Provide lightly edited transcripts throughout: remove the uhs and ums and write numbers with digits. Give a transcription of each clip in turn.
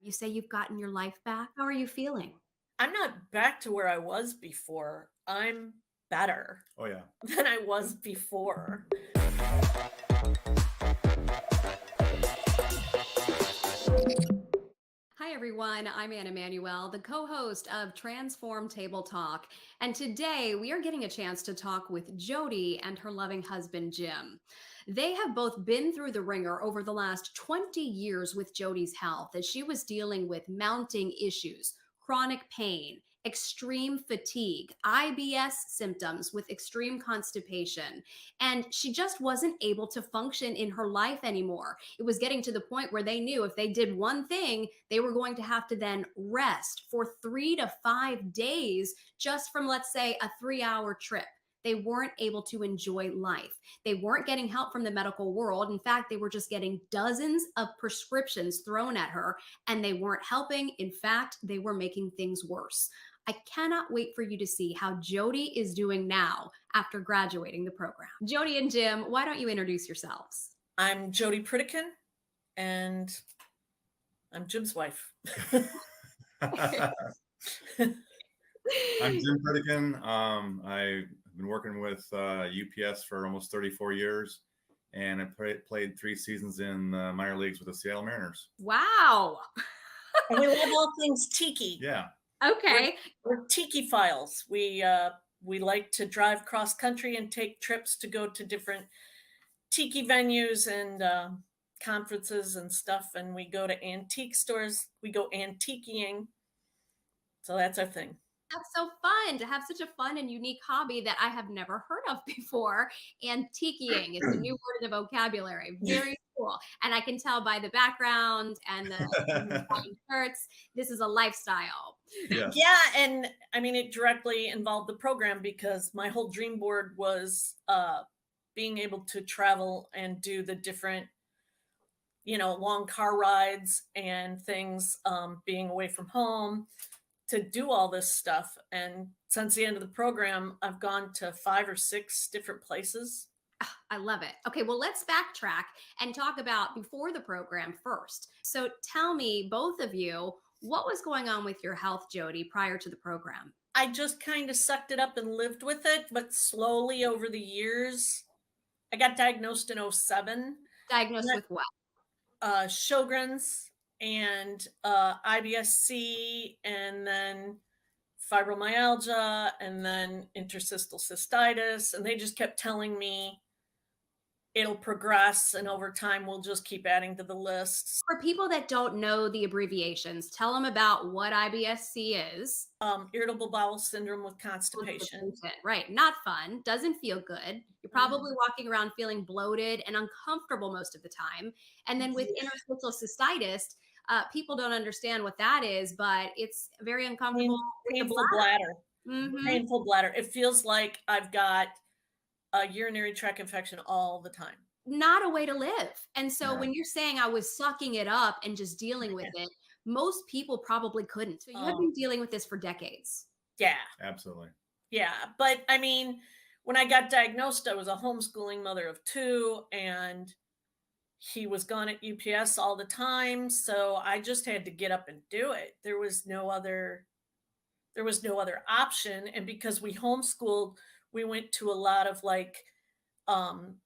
You say you've gotten your life back. How are you feeling? I'm not back to where I was before. I'm better Oh, yeah. than I was before. Hi, everyone. I'm Anna Manuel, the co host of Transform Table Talk. And today we are getting a chance to talk with Jodi and her loving husband, Jim. They have both been through the ringer over the last 20 years with Jodi's health as she was dealing with mounting issues, chronic pain, extreme fatigue, IBS symptoms with extreme constipation. And she just wasn't able to function in her life anymore. It was getting to the point where they knew if they did one thing, they were going to have to then rest for 3 to 5 days just from, let's say, a 3 hour trip. They weren't able to enjoy life. They weren't getting help from the medical world. In fact, they were just getting dozens of prescriptions thrown at her and they weren't helping. In fact, they were making things worse. I cannot wait for you to see how Jodi is doing now after graduating the program. Jodi and Jim, why don't you introduce yourselves? I'm Jodi Pritikin, and I'm Jim's wife. I'm Jim Pritikins. I've been working with UPS for almost 34 years, and I played 3 seasons in the minor leagues with the Seattle Mariners. Wow. And we love all things tiki. Yeah. Okay. We're tiki files. We like to drive cross country and take trips to go to different tiki venues and conferences and stuff. And we go to antique stores. We go antiquing. So that's our thing. That's so fun to have such a fun and unique hobby that I have never heard of before. Antiquing is a new word in the vocabulary. Very cool. And I can tell by the background and the shirts, this is a lifestyle. Yes. Yeah, and I mean, it directly involved the program because my whole dream board was being able to travel and do the different, long car rides and things, being away from home to do all this stuff. And since the end of the program, I've gone to 5 or 6 different places. I love it. Okay, well, let's backtrack and talk about before the program first. So tell me, both of you, what was going on with your health, Jodi, prior to the program? I just kind of sucked it up and lived with it, but slowly over the years, I got diagnosed in '07. Diagnosed with what? Sjogren's and IBS-C, and then fibromyalgia, and then interstitial cystitis. And they just kept telling me it'll progress, and over time we'll just keep adding to the list. For people that don't know the abbreviations, tell them about what IBS-C is. Irritable bowel syndrome with constipation. Right. Not fun. Doesn't feel good. You're probably walking around feeling bloated and uncomfortable most of the time. And then with interstitial cystitis, people don't understand what that is, but it's very uncomfortable. Painful bladder. Mhm. Painful bladder. It feels like I've got a urinary tract infection all the time. Not a way to live. And so No. when you're saying I was sucking it up and just dealing with it, most people probably couldn't. So you have been dealing with this for decades. Yeah. Absolutely. Yeah. But I mean, when I got diagnosed, I was a homeschooling mother of 2, and he was gone at UPS all the time. So I just had to get up and do it. There was no other option. And because we homeschooled, we went to a lot of like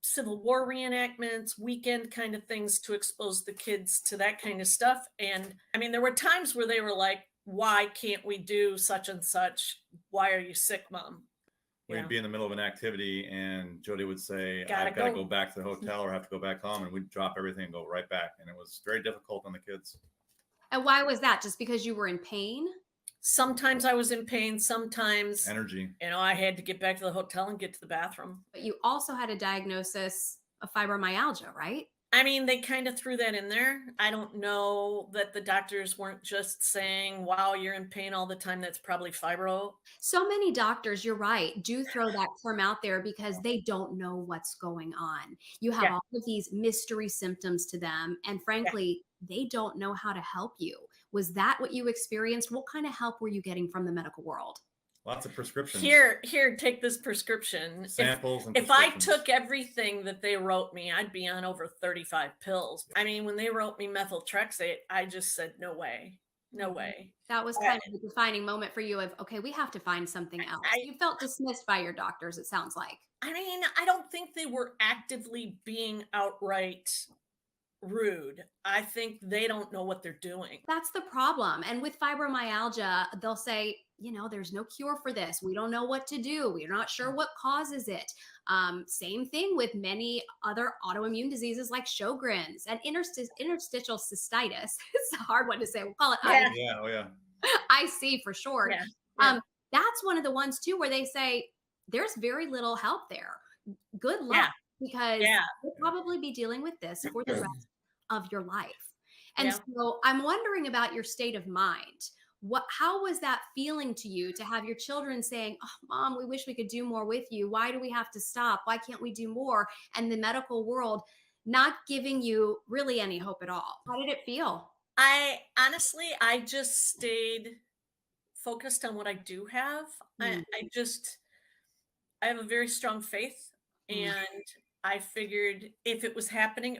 Civil War reenactments, weekend kind of things to expose the kids to that kind of stuff. And I mean, there were times where they were like, why can't we do such and such? Why are you sick, Mom? We'd be in the middle of an activity, and Jodi would say, Gotta I've got to go. go back to the hotel or have to go back home. And we'd drop everything and go right back. And it was very difficult on the kids. And why was that? Just because you were in pain? Sometimes I was in pain. Sometimes, Energy. I had to get back to the hotel and get to the bathroom. But you also had a diagnosis of fibromyalgia, right? I mean, they kind of threw that in there. I don't know that the doctors weren't just saying, wow, you're in pain all the time. That's probably fibro. So many doctors, you're right, do throw that term out there because they don't know what's going on. You have Yeah. all of these mystery symptoms to them, and frankly, they don't know how to help you. Was that what you experienced? What kind of help were you getting from the medical world? Lots of prescriptions. Here, take this prescription. Samples and If I prescriptions. took everything that they wrote me, I'd be on over 35 pills. I mean, when they wrote me methotrexate, I just said, no way, no way. That was kind of the defining moment for you of, okay, we have to find something else. You felt dismissed by your doctors, it sounds like. I mean, I don't think they were actively being outright rude. I think they don't know what they're doing. That's the problem. And with fibromyalgia, they'll say, you know, there's no cure for this. We don't know what to do. We're not sure what causes it. Same thing with many other autoimmune diseases like Sjogren's and interstitial cystitis. It's a hard one to say. We'll call it IC for short. That's one of the ones too where they say there's very little help there. Good luck, because you'll probably be dealing with this for the rest of your life. And so I'm wondering about your state of mind. How was that feeling to you to have your children saying, oh, Mom, we wish we could do more with you. Why do we have to stop? Why can't we do more? And the medical world not giving you really any hope at all. How did it feel? I just stayed focused on what I do have. I have a very strong faith, and I figured if it was happening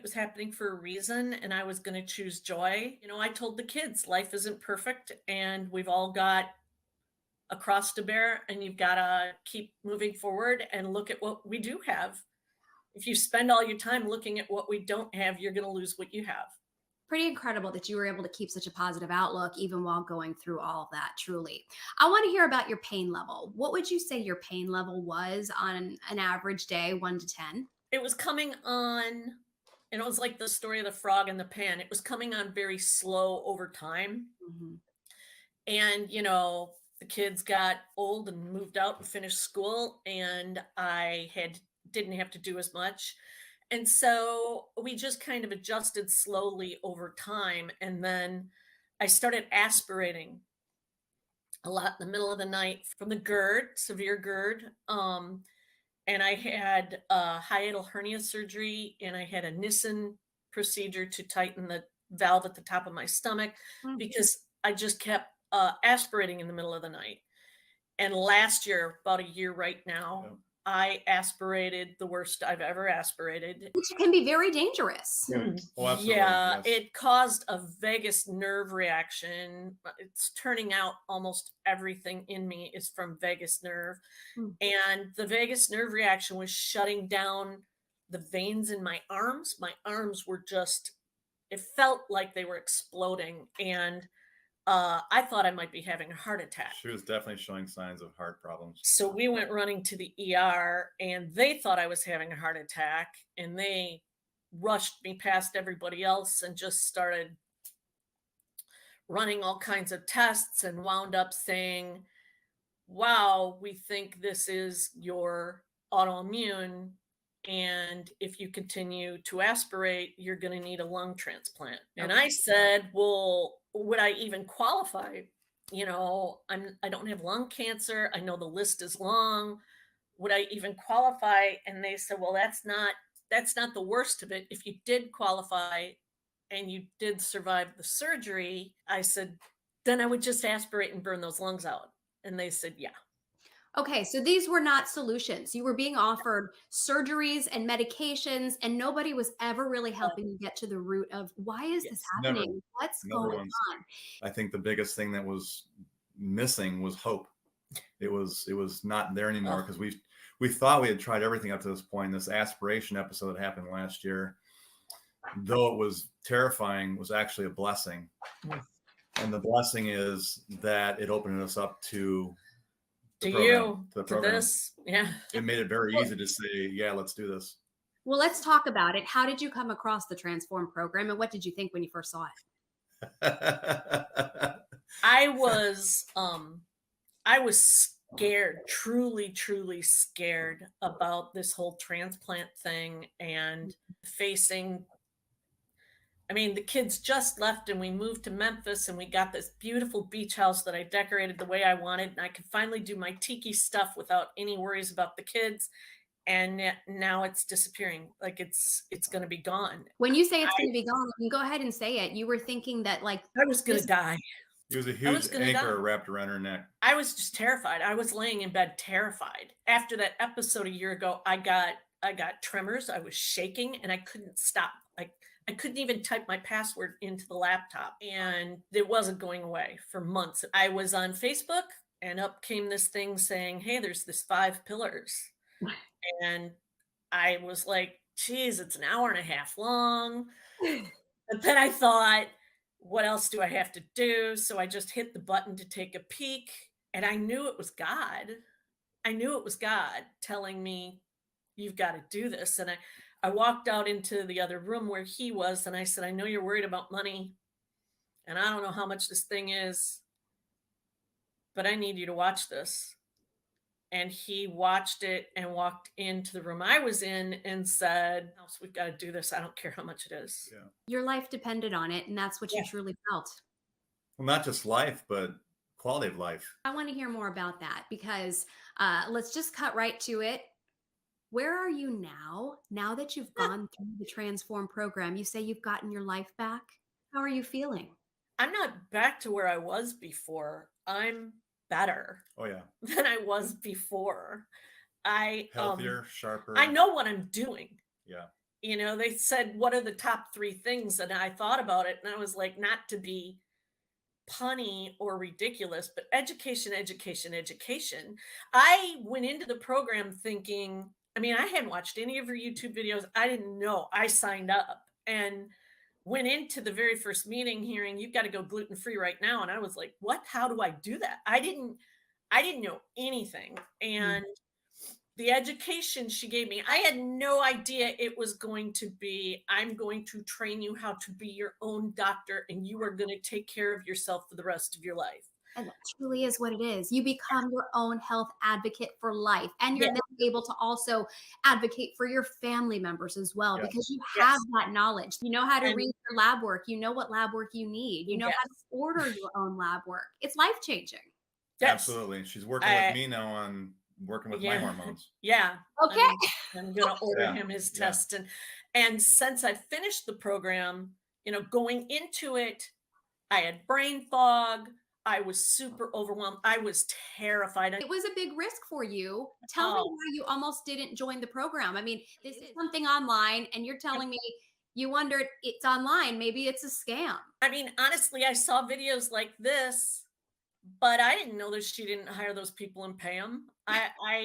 for a reason, and I was going to choose joy. You know, I told the kids life isn't perfect, and we've all got a cross to bear, and you've got to keep moving forward and look at what we do have. If you spend all your time looking at what we don't have, you're going to lose what you have. Pretty incredible that you were able to keep such a positive outlook even while going through all of that, truly. I want to hear about your pain level. What would you say your pain level was on an average day, 1 to 10? It was coming on, and it was like the story of the frog in the pan. It was coming on very slow over time. And, you know, the kids got old and moved out and finished school, and I didn't have to do as much. And so we just kind of adjusted slowly over time. And then I started aspirating a lot in the middle of the night from the GERD, severe GERD. And I had a hiatal hernia surgery, and I had a Nissen procedure to tighten the valve at the top of my stomach because I just kept aspirating in the middle of the night. And last year, about a year right now, I aspirated the worst I've ever aspirated. Which can be very dangerous. It caused a vagus nerve reaction. It's turning out almost everything in me is from vagus nerve. And the vagus nerve reaction was shutting down the veins in my arms. My arms were it felt like they were exploding. And I thought I might be having a heart attack. She was definitely showing signs of heart problems. So we went running to the ER, and they thought I was having a heart attack, and they rushed me past everybody else and just started running all kinds of tests and wound up saying, wow, we think this is your autoimmune, and if you continue to aspirate, you're going to need a lung transplant. And I said, well, would I even qualify? You know, I don't have lung cancer. I know the list is long. Would I even qualify? And they said, well, that's not the worst of it. If you did qualify and you did survive the surgery, I said, then I would just aspirate and burn those lungs out. And they said, yeah. Okay, so these were not solutions. You were being offered surgeries and medications, and nobody was ever really helping you get to the root of why is this happening? What's going on? I think the biggest thing that was missing was hope. It was not there anymore because we thought we had tried everything up to this point. This aspiration episode that happened last year, though it was terrifying, was actually a blessing. And the blessing is that it opened us up to this. It made it very easy to say, yeah, let's do this. Well, let's talk about it. How did you come across the Transform program, and what did you think when you first saw it? I was scared, truly scared about this whole transplant thing and facing. I mean, the kids just left and we moved to Memphis, and we got this beautiful beach house that I decorated the way I wanted. And I could finally do my tiki stuff without any worries about the kids. And now it's disappearing. Like it's going to be gone. When you say it's going to be gone, you go ahead and say it. You were thinking that like I was going to die. It was a I was huge gonna anchor die. wrapped around her neck. I was just terrified. I was laying in bed terrified. After that episode a year ago, I got tremors. I was shaking and I couldn't stop. I couldn't even type my password into the laptop and it wasn't going away for months. I was on Facebook and up came this thing saying, "Hey, there's this 5 pillars." And I was like, "Geez, it's an hour and a half long." But then I thought, what else do I have to do? So I just hit the button to take a peek, and I knew it was God. I knew it was God telling me, "You've got to do this." And I walked out into the other room where he was, and I said, "I know you're worried about money, and I don't know how much this thing is, but I need you to watch this." And he watched it and walked into the room I was in and said, "Oh, we've got to do this. I don't care how much it is." Yeah. Your life depended on it, and that's what you Yeah. truly felt. Well, not just life, but quality of life. I want to hear more about that because let's just cut right to it. Where are you now that you've gone through the Transform program? You say you've gotten your life back. How are you feeling? I'm not back to where I was before. I'm better Oh yeah. than I was before. I Healthier, sharper. I know what I'm doing. Yeah. You know, they said, "What are the top 3 things?" And I thought about it and I was like, not to be punny or ridiculous, but education, education, education. I went into the program thinking, I mean, I hadn't watched any of her YouTube videos. I didn't know. I signed up and went into the very first meeting hearing, "You've got to go gluten free right now." And I was like, "What? How do I do that?" I didn't know anything. And the education she gave me, I had no idea it was going to be, "I'm going to train you how to be your own doctor and you are going to take care of yourself for the rest of your life." And that truly is what it is. You become your own health advocate for life. And you're Yeah. then able to also advocate for your family members as well Yeah. because you have Yes. that knowledge. You know how to And read your lab work. You know what lab work you need. You know how to yes. order your own lab work. It's life changing. Yes. Absolutely. She's working I- with me now on working with my Yeah. hormones. Yeah. Okay. I'm gonna order Yeah. him his Yeah. test. And since I finished the program, you know, going into it, I had brain fog. I was super overwhelmed. I was terrified. It was a big risk for you. Tell me Oh, why you almost didn't join the program. I mean, this is something online, and you're telling me you wondered it's online. Maybe it's a scam. I mean, honestly, I saw videos like this, but I didn't know that she didn't hire those people and pay them.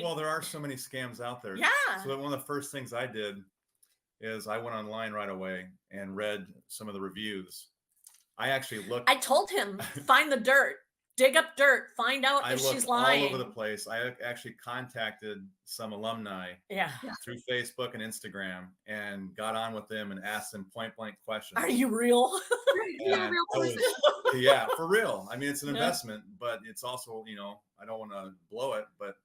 Well, there are so many scams out there. Yeah. So that one of the first things I did is I went online right away and read some of the reviews. I actually looked. I told him, find the dirt, dig up dirt, find out I if looked she's all lying. over the place. I actually contacted some alumni Yeah. through Facebook and Instagram and got on with them and asked them point blank questions. Are you real? You're a And real I was- person. yeah, for real. I mean, it's an Yeah. investment, but it's also, you know, I don't want to blow it, but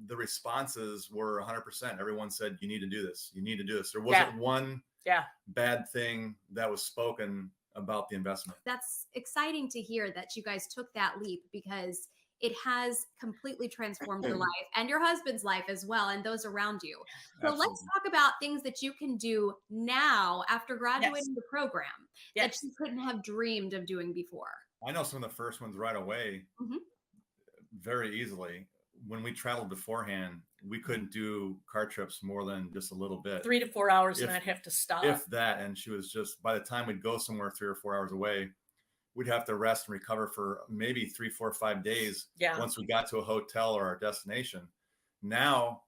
the responses were 100%. Everyone said, "You need to do this. You need to do this." There wasn't one Yeah. bad thing that was spoken about the investment. That's exciting to hear that you guys took that leap because it has completely transformed your life and your husband's life as well and those around you. So let's Absolutely. talk about things that you can do now after graduating Yes. the program that you couldn't have dreamed of doing before. I know some of the first ones right away, Mhm. very easily. When we traveled beforehand, we couldn't do car trips more than just a little bit. 3 to 4 hours and If- I'd have to stop. If that, and she was just, by the time we'd go somewhere 3 or 4 hours away, we'd have to rest and recover for maybe 3, 4, 5 days Yeah. once we got to a hotel or our destination. Now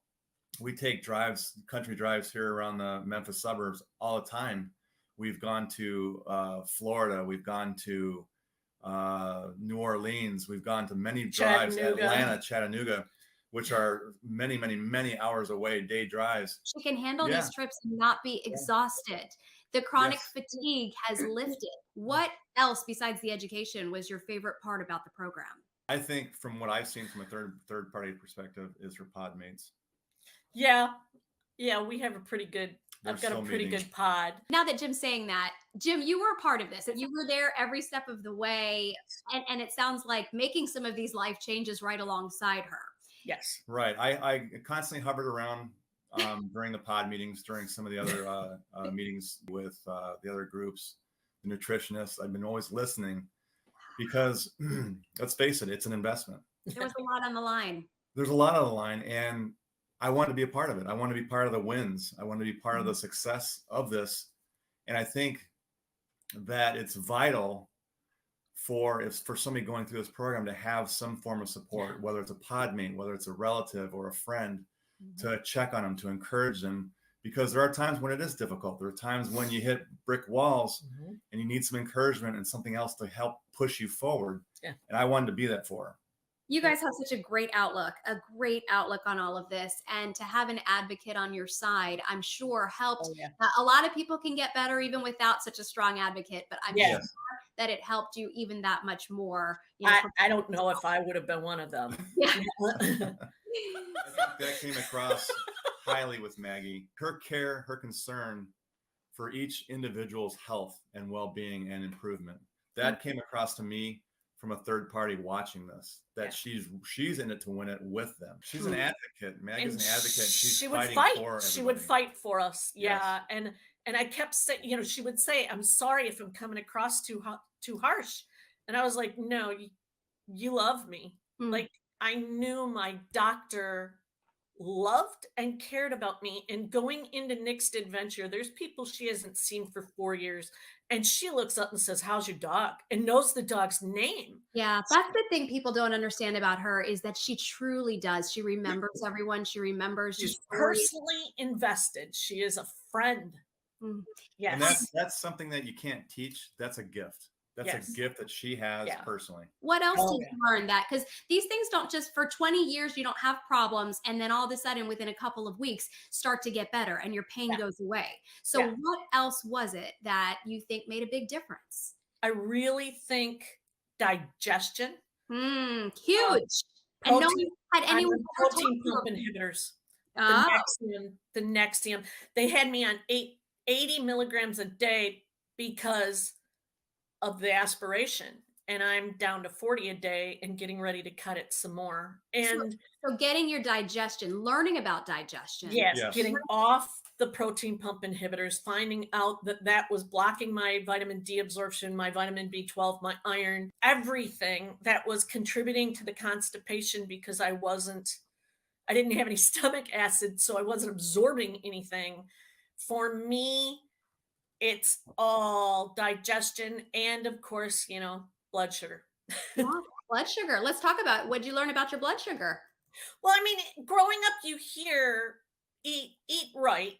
we take drives, country drives here around the Memphis suburbs all the time. We've gone to Florida. We've gone to New Orleans. We've gone to many drives, Chattanooga. Atlanta, Chattanooga, which are many, many, many hours away, day drives. She can handle Yeah. these trips and not be exhausted. The chronic Yes. fatigue has lifted. What else besides the education was your favorite part about the program? I think from what I've seen from a third party perspective is her pod mates. Yeah. Yeah, we have a pretty good, They're I've got so a pretty meeting. good pod. Now that Jim's saying that, Jim, you were a part of this and you were there every step of the way. And it sounds like making some of these life changes right alongside her. Yes. Right. I constantly hovered around during the pod meetings, during some of the other meetings with the other groups, the nutritionists. I've been always listening. because let's face it, it's an investment. There was a lot on the line. There's a lot on the line, and I want to be a part of it. I want to be part of the wins. I want to be part of the success of this. And I think that it's vital for somebody going through this program to have some form of support, whether it's a podmate, whether it's a relative or a friend, to check on them, to encourage them, because there are times when it is difficult. There are times when you hit brick walls and you need some encouragement and something else to help push you forward. Yeah. And I wanted to be that for her. You guys have such a great outlook on all of this. And to have an advocate on your side, I'm sure helped. A lot of people can get better even without such a strong advecate, but I'm sure that it helped you even that much more. You know, I don't know if I would have been one of them. Yeah. I think that came across highly with Maggie. Her care, her concern for each individual's health and well-being and improvement. That came across to me from a third party watching this, that she's in it to win it with them. She's an advocate. Maggie's an advocate. She would fight for everybody. She would fight for us. Yeah. Yes. And I kept saying, you know, she would say, I'm sorry if I'm coming across too harsh. And I was like, no, you love me. Like, I knew my doctor loved and cared about me. And going into next adventure, there's people she hasn't seen for 4 years, and she looks up and says, how's your dog? And knows the dog's name. Yeah, that's the thing people don't understand about her, is that she truly does. She remembers everyone. She remembers. She's personally invested. She is a friend. Yes. And that's something that you can't teach. That's a gift. That's a gift that she has personally. What else did you learn that? Because these things don't just, for 20 years, you don't have problems. And then all of a sudden, within a couple of weeks, start to get better and your pain goes away. So what else was it that you think made a big difference? I really think digestion. Huge. And no one had anyone protein pump inhibitors. The Nexium. They had me on 80 milligrams a day because of the aspiration, and I'm down to 40 a day and getting ready to cut it some more. And so getting your digestion, learning about digestion. Yes, getting off the protein pump inhibitors, finding out that was blocking my vitamin D absorption, my vitamin B12, my iron, everything that was contributing to the constipation, because I didn't have any stomach acid, so I wasn't absorbing anything. For me, it's all digestion and, of course, you know, blood sugar. Blood sugar. Let's talk about, what did you learn about your blood sugar? Well, I mean, growing up, you hear eat right.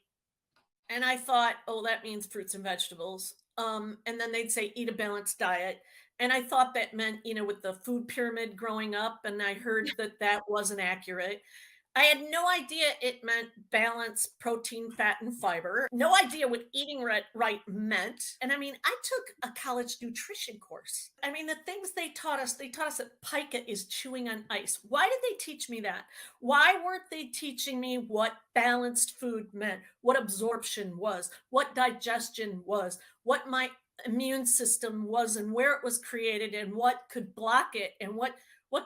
And I thought, oh, that means fruits and vegetables. And then they'd say, eat a balanced diet. And I thought that meant, you know, with the food pyramid growing up, and I heard that wasn't accurate. I had no idea it meant balance, protein, fat, and fiber. No idea what eating right meant. And I mean, I took a college nutrition course. I mean, the things they taught us that pica is chewing on ice. Why did they teach me that? Why weren't they teaching me what balanced food meant, what absorption was, what digestion was, what my immune system was, and where it was created, and what could block it, and what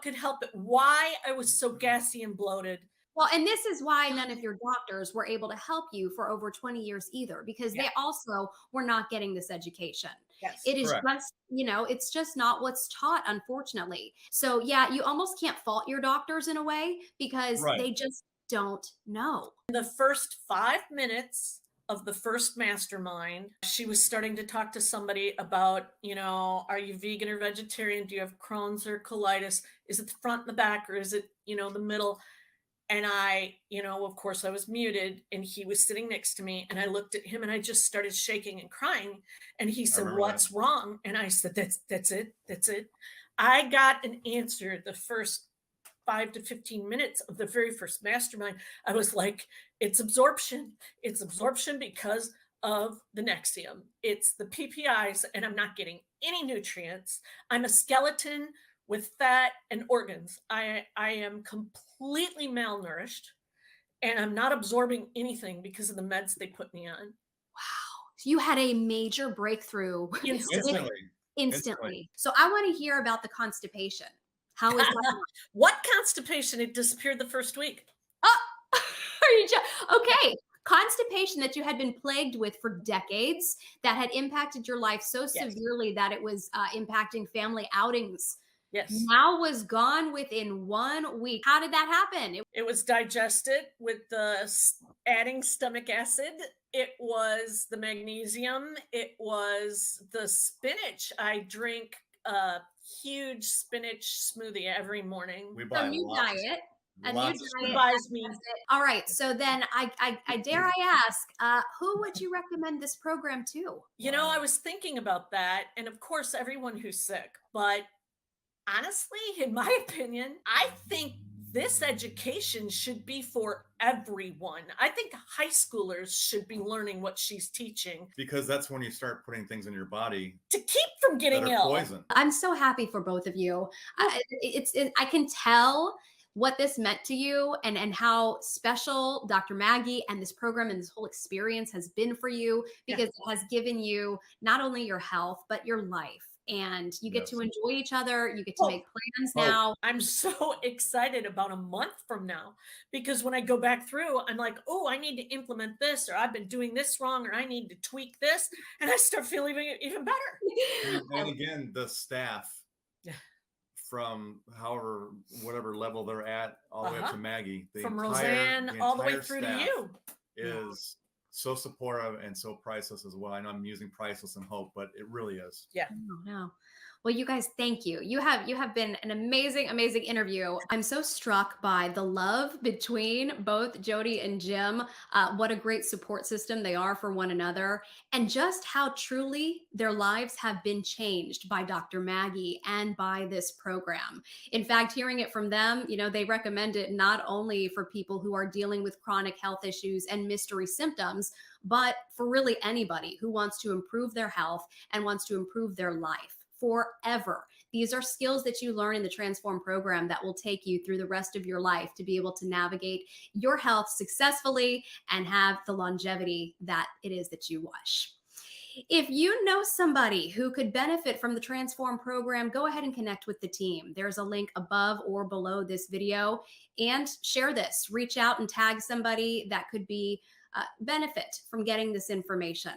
could help it, why I was so gassy and bloated. Well, and this is why none of your doctors were able to help you for over 20 years either, because they also were not getting this education. Yes, it is just, you know, it's just not what's taught, unfortunately. So yeah, you almost can't fault your doctors in a way, because they just don't know. In the first 5 minutes of the first mastermind, she was starting to talk to somebody about, you know, are you vegan or vegetarian? Do you have Crohn's or colitis? Is it the front and the back, or is it, you know, the middle? And I, you know, of course I was muted, and he was sitting next to me, and I looked at him and I just started shaking and crying. And he said, what's wrong? And I said, that's it. I got an answer the first 5 to 15 minutes of the very first mastermind. I was like, it's absorption. It's absorption because of the Nexium. It's the PPIs, and I'm not getting any nutrients. I'm a skeleton with fat and organs. I am completely malnourished, and I'm not absorbing anything because of the meds they put me on. Wow. So you had a major breakthrough instantly. So I want to hear about the constipation. How is that? What constipation? It disappeared the first week. Oh, are you okay. constipation that you had been plagued with for decades, that had impacted your life so Yes. severely that it was impacting family outings, Yes. now was gone within 1 week. How did that happen? It was digested with the adding stomach acid. It was the magnesium. It was the spinach. I drink a huge spinach smoothie every morning. We So buy new lots, diet. A new lots of He diet. spinach. buys me. All right. So then I dare I ask, who would you recommend this program to? You know, I Wow. was thinking about that. And of course, everyone who's sick. But honestly, in my opinion, I think this education should be for everyone. I think high schoolers should be learning what she's teaching Because that's when you start putting things in your body to keep from that getting are ill. poison. I'm so happy for both of you. I can tell what this meant to you, and how special Dr. Maggie and this program and this whole experience has been for you, Yeah. because it has given you not only your health but your life, and you get to Yes. enjoy each other. You get to Oh, make plans Oh, now. I'm so excited about a month from now because when I go back through, I'm like, oh, I need to implement this, or I've been doing this wrong, or I need to tweak this. And I start feeling even better. And again, the staff Yeah. from whatever level they're at, all the way up to Maggie, From Roseanne all the way through to staff you. is so supportive and so priceless as well. I know I'm using priceless and hope, but it really is. Yeah. Oh, no. Well, you guys, thank you. You have been an amazing, amazing interview. I'm so struck by the love between both Jodi and Jim. What a great support system they are for one another, and just how truly their lives have been changed by Dr. Maggie and by this program. In fact, hearing it from them, they recommend it not only for people who are dealing with chronic health issues and mystery symptoms, but for really anybody who wants to improve their health and wants to improve their life forever. These are skills that you learn in the Transform program that will take you through the rest of your life to be able to navigate your health successfully and have the longevity that it is that you wish. If you know somebody who could benefit from the Transform program, go ahead and connect with the team. There's a link above or below this video, and share this. Reach out and tag somebody that could be benefit from getting this information.